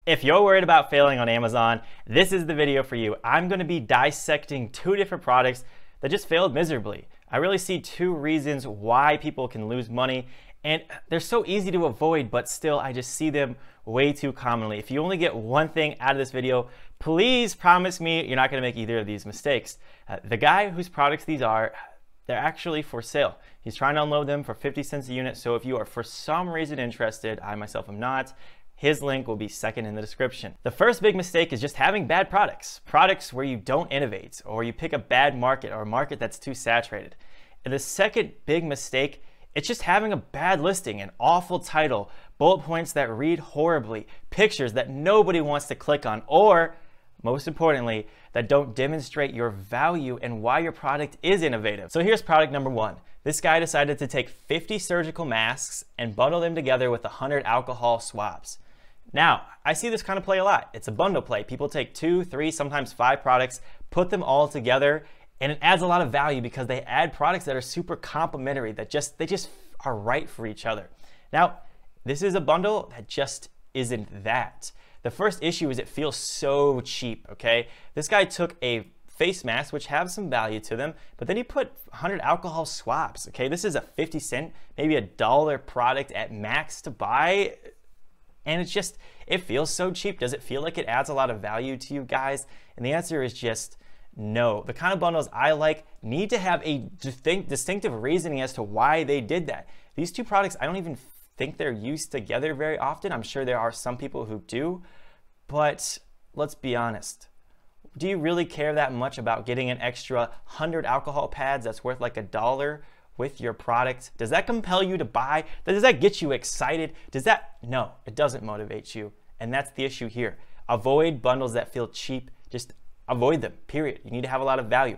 If you're worried about failing on Amazon, this is the video for you. I'm going to be dissecting two different products that just failed miserably. I really see two reasons why people can lose money, and they're so easy to avoid, but still I just see them way too commonly. If you only get one thing out of this video, please promise me you're not going to make either of these mistakes. The guy whose products these are, they're actually for sale. He's trying to unload them for 50 cents a unit, so if you are for some reason interested, I myself am not, his link will be second in the description. The first big mistake is just having bad products. Products where you don't innovate, or you pick a bad market, or a market that's too saturated. And the second big mistake, it's just having a bad listing, an awful title, bullet points that read horribly, pictures that nobody wants to click on, or most importantly, that don't demonstrate your value and why your product is innovative. So here's product number one. This guy decided to take 50 surgical masks and bundle them together with 100 alcohol swabs. Now, I see this kind of play a lot. It's a bundle play. People take 2, 3, sometimes 5 products, put them all together, and it adds a lot of value because they add products that are super complementary, that they just are right for each other. Now, this is a bundle that just isn't that. The first issue is it feels so cheap, okay? This guy took a face mask, which have some value to them, but then he put 100 alcohol swabs, okay? This is a 50 cent, maybe $1 product at max to buy. And it's just, it feels so cheap. Does it feel like it adds a lot of value to you guys? And the answer is just no. The kind of bundles I like need to have a distinctive reasoning as to why they did that. These two products, I don't even think they're used together very often. I'm sure there are some people who do, but let's be honest. Do you really care that much about getting an extra 100 alcohol pads that's worth like $1 with your product? Does that compel you to buy? Does that get you excited? No, it doesn't motivate you. And that's the issue here. Avoid bundles that feel cheap. Just avoid them, period. You need to have a lot of value.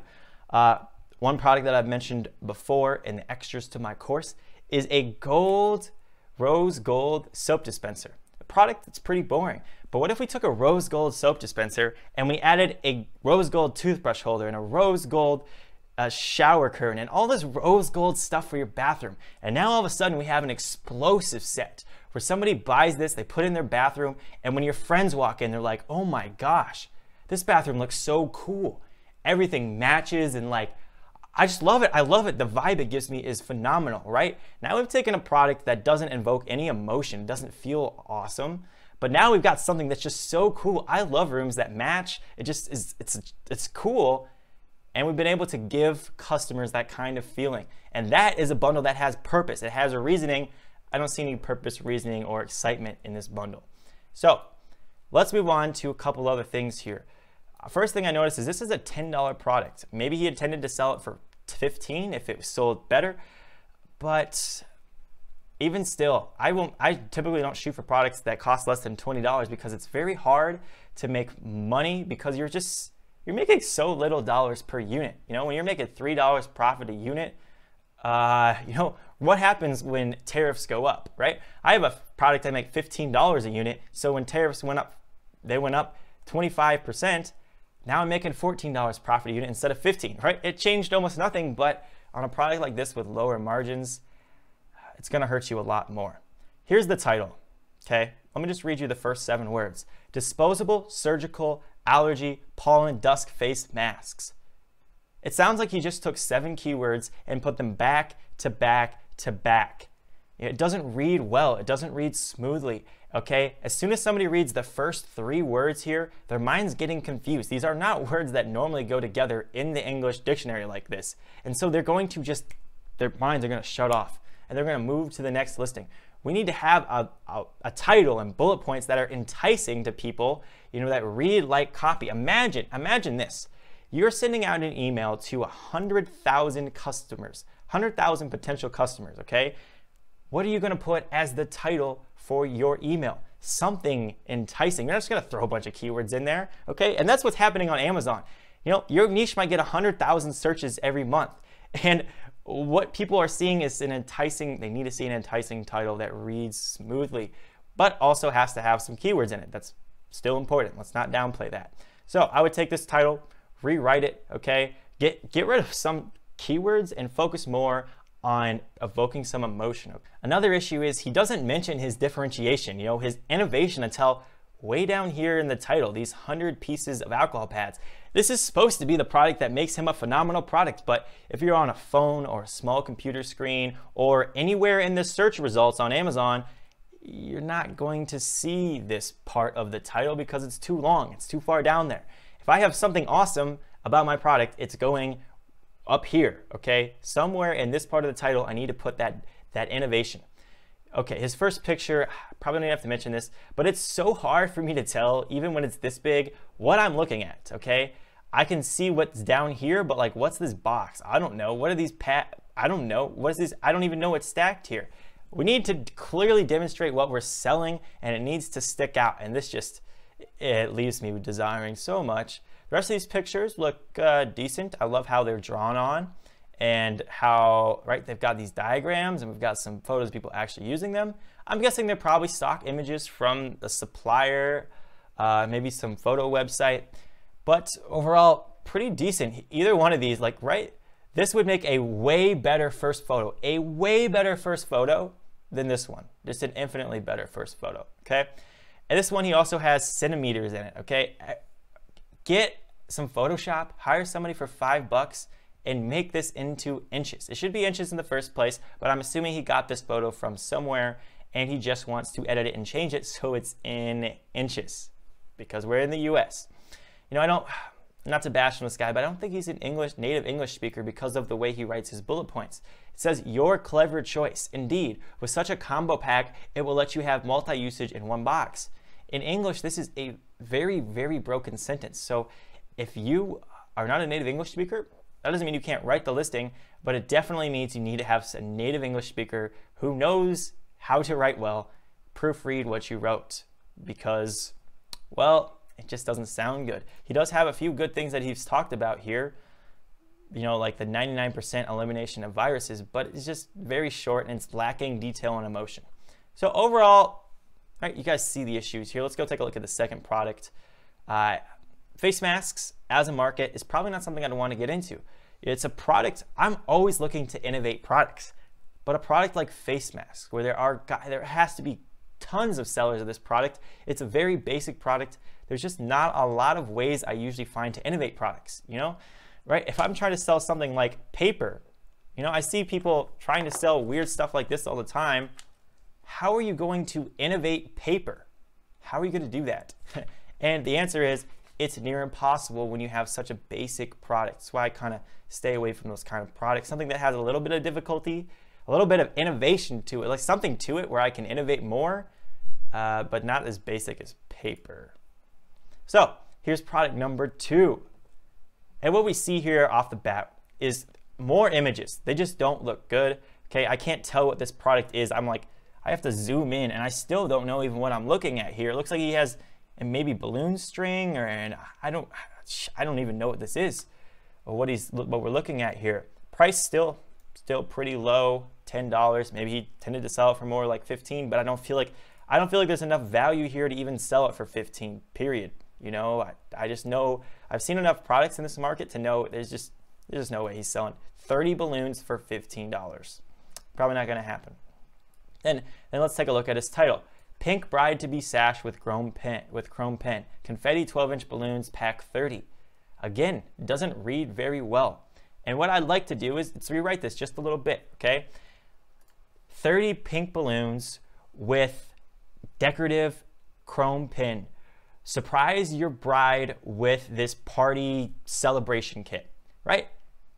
One product that I've mentioned before in the extras to my course is a rose gold soap dispenser. A product that's pretty boring. But what if we took a rose gold soap dispenser and we added a rose gold toothbrush holder and a rose gold shower curtain and all this rose gold stuff for your bathroom? And now all of a sudden we have an explosive set where somebody buys this, they put it in their bathroom, and when your friends walk in, they're like, oh my gosh, this bathroom looks so cool. Everything matches, and like, I just love it. I love it. The vibe it gives me is phenomenal, right? Now we've taken a product that doesn't invoke any emotion, doesn't feel awesome, but now we've got something that's just so cool. I love rooms that match. It just is, it's cool. And we've been able to give customers that kind of feeling. And that is a bundle that has purpose. It has a reasoning. I don't see any purpose, reasoning, or excitement in this bundle. So let's move on to a couple other things here. First thing I noticed is this is a $10 product. Maybe he intended to sell it for $15 if it was sold better, but even still, I typically don't shoot for products that cost less than $20 because it's very hard to make money because you're making so little dollars per unit. You know, when you're making $3 profit a unit, you know, what happens when tariffs go up, right? I have a product I make $15 a unit, so when tariffs went up, they went up 25%. Now I'm making $14 profit a unit instead of 15, right? It changed almost nothing, but on a product like this with lower margins, it's gonna hurt you a lot more. Here's the title, okay? Let me just read you the first 7 words. Disposable, surgical, allergy, pollen, dust face masks. It sounds like he just took 7 keywords and put them back to back to back. It doesn't read well. It doesn't read smoothly, okay? As soon as somebody reads the first 3 words here, their mind's getting confused. These are not words that normally go together in the English dictionary like this. And so they're going to just, their minds are gonna shut off and they're gonna move to the next listing. We need to have a title and bullet points that are enticing to people, you know, that read like copy. Imagine this. You're sending out an email to 100,000 customers, 100,000 potential customers, okay? What are you gonna put as the title for your email? Something enticing. You're not just gonna throw a bunch of keywords in there, okay? And that's what's happening on Amazon. You know, your niche might get 100,000 searches every month. And what people are seeing is an enticing, they need to see an enticing title that reads smoothly, but also has to have some keywords in it. That's still important. Let's not downplay that. So I would take this title, rewrite it, okay? Get rid of some keywords and focus more on evoking some emotion. Another issue is he doesn't mention his differentiation, you know, his innovation until way down here in the title, these 100 pieces of alcohol pads. This is supposed to be the product that makes him a phenomenal product, but if you're on a phone or a small computer screen or anywhere in the search results on Amazon, you're not going to see this part of the title because it's too long, it's too far down there. If I have something awesome about my product, it's going up here, okay? Somewhere in this part of the title, I need to put that innovation. Okay, his first picture, probably don't have to mention this, but it's so hard for me to tell, even when it's this big, what I'm looking at, okay? I can see what's down here, but like, what's this box? I don't know. What are these I don't know. What is this? I don't even know what's stacked here. We need to clearly demonstrate what we're selling, and it needs to stick out. And this just, it leaves me desiring so much. The rest of these pictures look decent. I love how they're drawn on and how, right, they've got these diagrams and we've got some photos of people actually using them. I'm guessing they're probably stock images from the supplier, maybe some photo website, but overall pretty decent. Either one of these, like, right, this would make a way better first photo, than this one. Just an infinitely better first photo, okay? And this one, he also has centimeters in it, okay? Get some Photoshop, hire somebody for $5 and make this into inches. It should be inches in the first place, but I'm assuming he got this photo from somewhere and he just wants to edit it and change it so it's in inches because we're in the US. You know, not to bash on this guy, but I don't think he's an native English speaker because of the way he writes his bullet points. It says, your clever choice. Indeed, with such a combo pack, it will let you have multi-usage in one box. In English, this is a very, very broken sentence. So if you are not a native English speaker, that doesn't mean you can't write the listing, but it definitely means you need to have a native English speaker who knows how to write well, proofread what you wrote, because, well, it just doesn't sound good. He does have a few good things that he's talked about here, you know, like the 99% elimination of viruses, but it's just very short and it's lacking detail and emotion. So overall, all right, you guys see the issues here. Let's go take a look at the second product. Face masks as a market is probably not something I'd want to get into. It's a product, I'm always looking to innovate products, but a product like face masks, where there has to be tons of sellers of this product. It's a very basic product. There's just not a lot of ways I usually find to innovate products, you know, right? If I'm trying to sell something like paper, you know, I see people trying to sell weird stuff like this all the time. How are you going to innovate paper? How are you going to do that? And the answer is, it's near impossible when you have such a basic product. That's why I kind of stay away from those kind of products. Something that has a little bit of difficulty, a little bit of innovation to it, like something to it where I can innovate more, but not as basic as paper. So here's product number 2. And what we see here off the bat is more images. They just don't look good. Okay, I can't tell what this product is. I'm like, I have to zoom in and I still don't know even what I'm looking at here. It looks like he has maybe balloon string, and I don't even know what this is or what we're looking at here. Price still pretty low, $10. Maybe he tended to sell it for more like 15, but I don't feel like there's enough value here to even sell it for 15, period. You know, I just know, I've seen enough products in this market to know there's just no way he's selling 30 balloons for $15. Probably not going to happen. Then let's take a look at his title. Pink Bride to be Sash with chrome pen. Confetti 12-inch balloons, pack 30. Again, doesn't read very well. And what I'd like to do is rewrite this just a little bit, okay? 30 pink balloons with decorative chrome pin. Surprise your bride with this party celebration kit, right?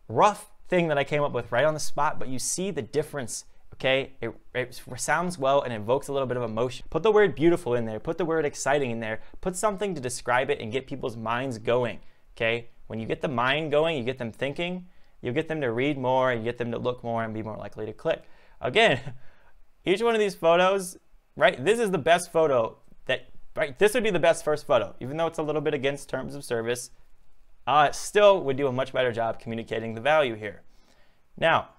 Rough thing that I came up with right on the spot, but you see the difference. Okay, it sounds well and evokes a little bit of emotion. Put the word beautiful in there, put the word exciting in there, put something to describe it and get people's minds going, okay? When you get the mind going, you get them thinking, you get them to read more, you get them to look more and be more likely to click. Again, each one of these photos, right, this is the best photo right, this would be the best first photo, even though it's a little bit against terms of service, still would do a much better job communicating the value here. Now,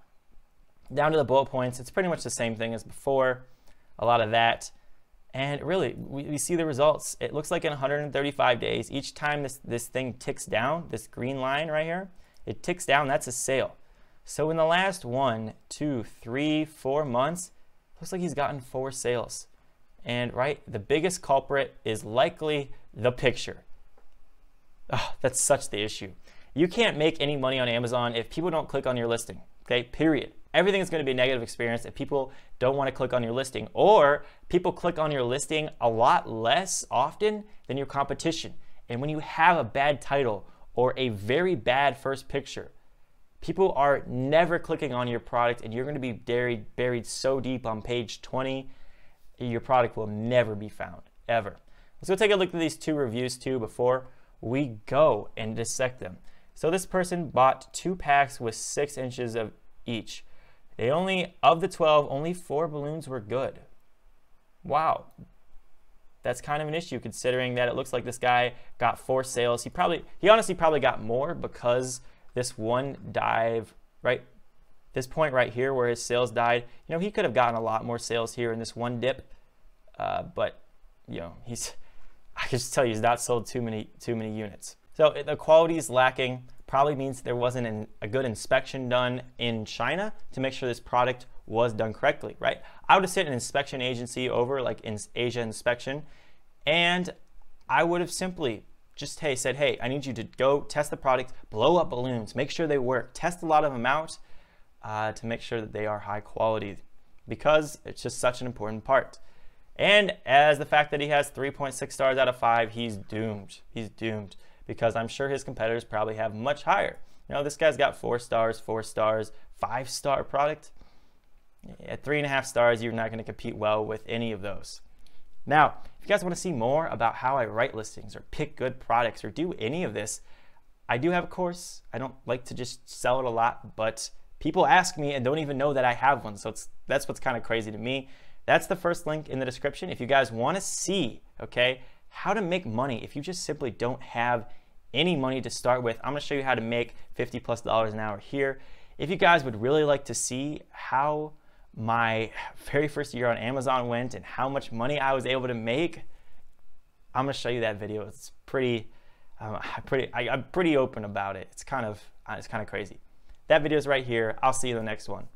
down to the bullet points, it's pretty much the same thing as before, a lot of that. And really, we see the results. It looks like in 135 days, each time this thing ticks down, this green line right here, it ticks down, that's a sale. So in the last 1, 2, 3, 4 months, looks like he's gotten 4 sales. And right, the biggest culprit is likely the picture. Oh, that's such the issue. You can't make any money on Amazon if people don't click on your listing, okay, period. Everything is going to be a negative experience if people don't want to click on your listing, or people click on your listing a lot less often than your competition. And when you have a bad title or a very bad first picture, people are never clicking on your product, and you're going to be buried so deep on page 20, your product will never be found, ever. Let's go take a look at these 2 reviews too before we go and dissect them. So this person bought 2 packs with 6 inches of each. They only, of the 12, only 4 balloons were good. Wow. That's kind of an issue considering that it looks like this guy got 4 sales. He honestly probably got more because this one dive, right? This point right here where his sales died, you know, he could have gotten a lot more sales here in this one dip. But, you know, I can just tell you he's not sold too many units. So the quality is lacking. Probably means there wasn't a good inspection done in China to make sure this product was done correctly, right? I would have sent an inspection agency over, like in Asia Inspection, and I would have simply just said, hey, I need you to go test the product, blow up balloons, make sure they work, test a lot of them out to make sure that they are high quality, because it's just such an important part. And as the fact that he has 3.6 stars out of 5, he's doomed. He's doomed. Because I'm sure his competitors probably have much higher. You know, this guy's got 4 stars, 4 stars, 5-star product. At 3.5 stars, you're not going to compete well with any of those. Now, if you guys want to see more about how I write listings or pick good products or do any of this, I do have a course. I don't like to just sell it a lot, but people ask me and don't even know that I have one. So that's what's kind of crazy to me. That's the first link in the description. If you guys want to see, okay, how to make money if you just simply don't have any money to start with, I'm going to show you how to make $50+ an hour here. If you guys would really like to see how my very first year on Amazon went and how much money I was able to make, I'm going to show you that video. It's I'm pretty open about it. It's kind of crazy. That video is right here. I'll see you in the next one.